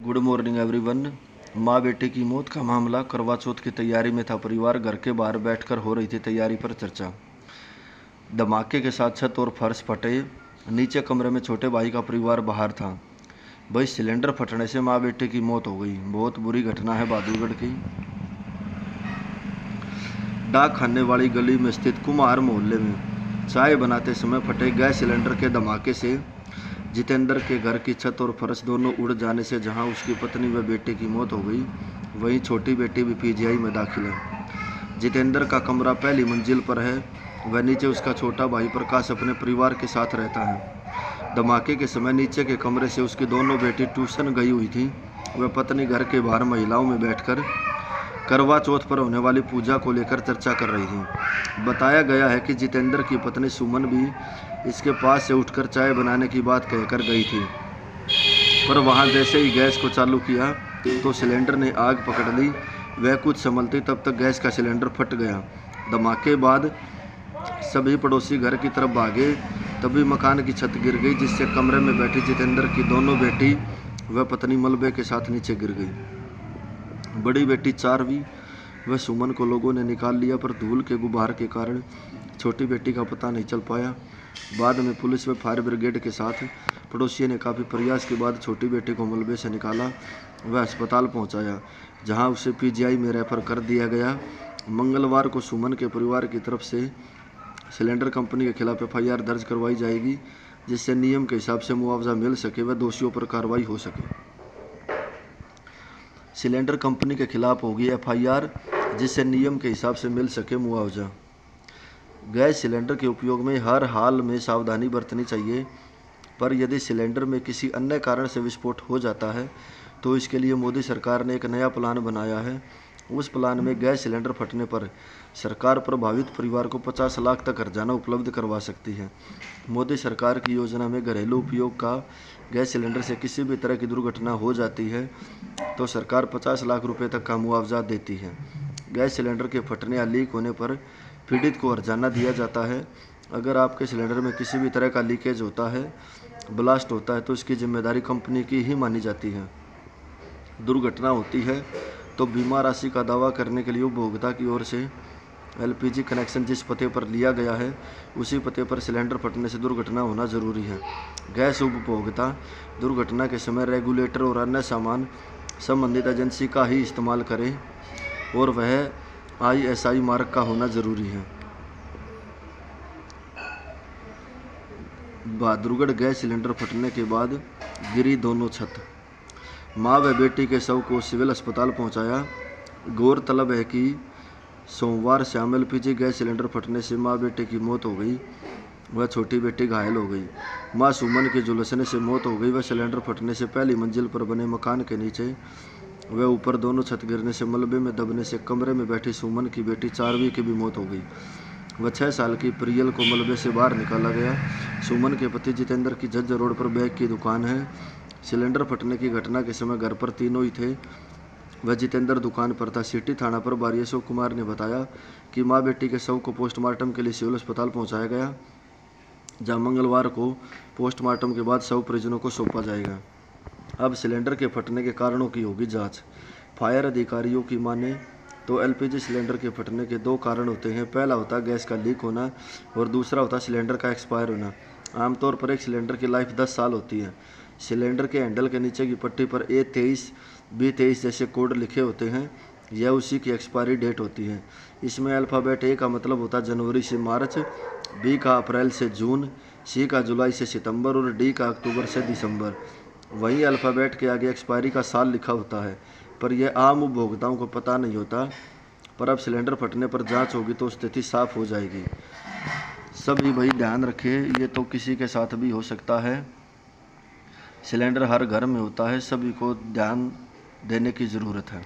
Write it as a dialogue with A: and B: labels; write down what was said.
A: Good morning everyone. माँ बेटे की मौत का मामला। करवा चौथ की तैयारी में था परिवार। घर के बाहर बैठकर हो रही थी तैयारी पर चर्चा। धमाके के साथ छत और फर्श फटे। नीचे कमरे में छोटे भाई का परिवार बाहर था। भाई सिलेंडर फटने से माँ बेटे की मौत हो गई। बहुत बुरी घटना है बहादुरगढ़ की। डाक खाने वाली गली में स्थित कुमार मोहल्ले में चाय बनाते समय फटे गैस सिलेंडर के धमाके से जितेंद्र के घर की छत और फर्श दोनों उड़ जाने से जहां उसकी पत्नी व बेटे की मौत हो गई, वहीं छोटी बेटी भी पीजीआई में दाखिल है। जितेंद्र का कमरा पहली मंजिल पर है। वह नीचे उसका छोटा भाई प्रकाश अपने परिवार के साथ रहता है। धमाके के समय नीचे के कमरे से उसकी दोनों बेटी ट्यूशन गई हुई थी। वह पत्नी घर के बाहर महिलाओं में बैठकर करवा चौथ पर होने वाली पूजा को लेकर चर्चा कर रही थी। बताया गया है कि जितेंद्र की पत्नी सुमन भी इसके पास से उठकर चाय बनाने की बात कहकर गई थी, पर वहां जैसे ही गैस को चालू किया तो सिलेंडर ने आग पकड़ ली। वह कुछ संभलती तब तक गैस का सिलेंडर फट गया। धमाके बाद सभी पड़ोसी घर की तरफ भागे। तभी मकान की छत गिर गई, जिससे कमरे में बैठी जितेंद्र की दोनों बेटी व पत्नी मलबे के साथ नीचे गिर गई। बड़ी बेटी 4वीं व सुमन को लोगों ने निकाल लिया, पर धूल के गुबार के कारण छोटी बेटी का पता नहीं चल पाया। बाद में पुलिस व फायर ब्रिगेड के साथ पड़ोसियों ने काफ़ी प्रयास के बाद छोटी बेटी को मलबे से निकाला व अस्पताल पहुंचाया, जहां उसे पीजीआई में रेफर कर दिया गया। मंगलवार को सुमन के परिवार की तरफ से सिलेंडर कंपनी के खिलाफ एफआईआर दर्ज करवाई जाएगी, जिससे नियम के हिसाब से मुआवजा मिल सके व दोषियों पर कार्रवाई हो सके। सिलेंडर कंपनी के खिलाफ होगी एफआईआर, जिससे नियम के हिसाब से मिल सके मुआवजा। गैस सिलेंडर के उपयोग में हर हाल में सावधानी बरतनी चाहिए, पर यदि सिलेंडर में किसी अन्य कारण से विस्फोट हो जाता है तो इसके लिए मोदी सरकार ने एक नया प्लान बनाया है। उस प्लान में गैस सिलेंडर फटने पर सरकार प्रभावित परिवार को 50 लाख तक हर्जाना उपलब्ध करवा सकती है। मोदी सरकार की योजना में घरेलू उपयोग का गैस सिलेंडर से किसी भी तरह की दुर्घटना हो जाती है तो सरकार 50 लाख रुपए तक का मुआवजा देती है। गैस सिलेंडर के फटने या लीक होने पर पीड़ित को हर्जाना दिया जाता है। अगर आपके सिलेंडर में किसी भी तरह का लीकेज होता है, ब्लास्ट होता है, तो इसकी जिम्मेदारी कंपनी की ही मानी जाती है। दुर्घटना होती है तो बीमा राशि का दावा करने के लिए उपभोक्ता की ओर से एलपीजी कनेक्शन जिस पते पर लिया गया है उसी पते पर सिलेंडर फटने से दुर्घटना होना जरूरी है। गैस उपभोक्ता दुर्घटना के समय रेगुलेटर और अन्य सामान संबंधित एजेंसी का ही इस्तेमाल करें और वह ISI मार्क का होना जरूरी है। बहादुरगढ़ गैस सिलेंडर फटने के बाद गिरी दोनों छत। मां व बेटी के शव को सिविल अस्पताल पहुंचाया। गौरतलब है कि सोमवार शाम एलपीजी गैस सिलेंडर फटने से मां बेटे की मौत हो गई व छोटी बेटी घायल हो गई। मां सुमन की झुलसने से मौत हो गई व सिलेंडर फटने से पहली मंजिल पर बने मकान के नीचे व ऊपर दोनों छत गिरने से मलबे में दबने से कमरे में बैठी सुमन की बेटी 4वीं की भी मौत हो गई व 6 साल की प्रियल को मलबे से बाहर निकाला गया। सुमन के पति जितेंद्र की जज्ज रोड पर बैग की दुकान है। सिलेंडर फटने की घटना के समय घर पर तीनों ही थे वह जितेंद्र दुकान पर था। सिटी थाना प्रभारी अशोक कुमार ने बताया कि मां बेटी के शव को पोस्टमार्टम के लिए सिविल अस्पताल पहुंचाया गया, जहां मंगलवार को पोस्टमार्टम के बाद शव परिजनों को सौंपा जाएगा। अब सिलेंडर के फटने के कारणों की होगी जांच। फायर अधिकारियों की माने तो एलपीजी सिलेंडर के फटने के 2 कारण होते हैं। पहला होता है गैस का लीक होना और दूसरा होता है सिलेंडर का एक्सपायर होना। आमतौर पर एक सिलेंडर की लाइफ 10 साल होती है। सिलेंडर के हैंडल के नीचे की पट्टी पर A23, B23 जैसे कोड लिखे होते हैं, यह उसी की एक्सपायरी डेट होती है। इसमें अल्फ़ाबेट A का मतलब होता है जनवरी से मार्च, B का अप्रैल से जून, C का जुलाई से सितंबर और D का अक्टूबर से दिसंबर। वहीं अल्फ़ाबेट के आगे एक्सपायरी का साल लिखा होता है, पर यह आम उपभोक्ताओं को पता नहीं होता। पर अब सिलेंडर फटने पर जांच होगी तो स्थिति साफ हो जाएगी। सभी भाई ध्यान रखें, ये तो किसी के साथ भी हो सकता है। सिलेंडर हर घर में होता है, सभी को ध्यान देने की ज़रूरत है।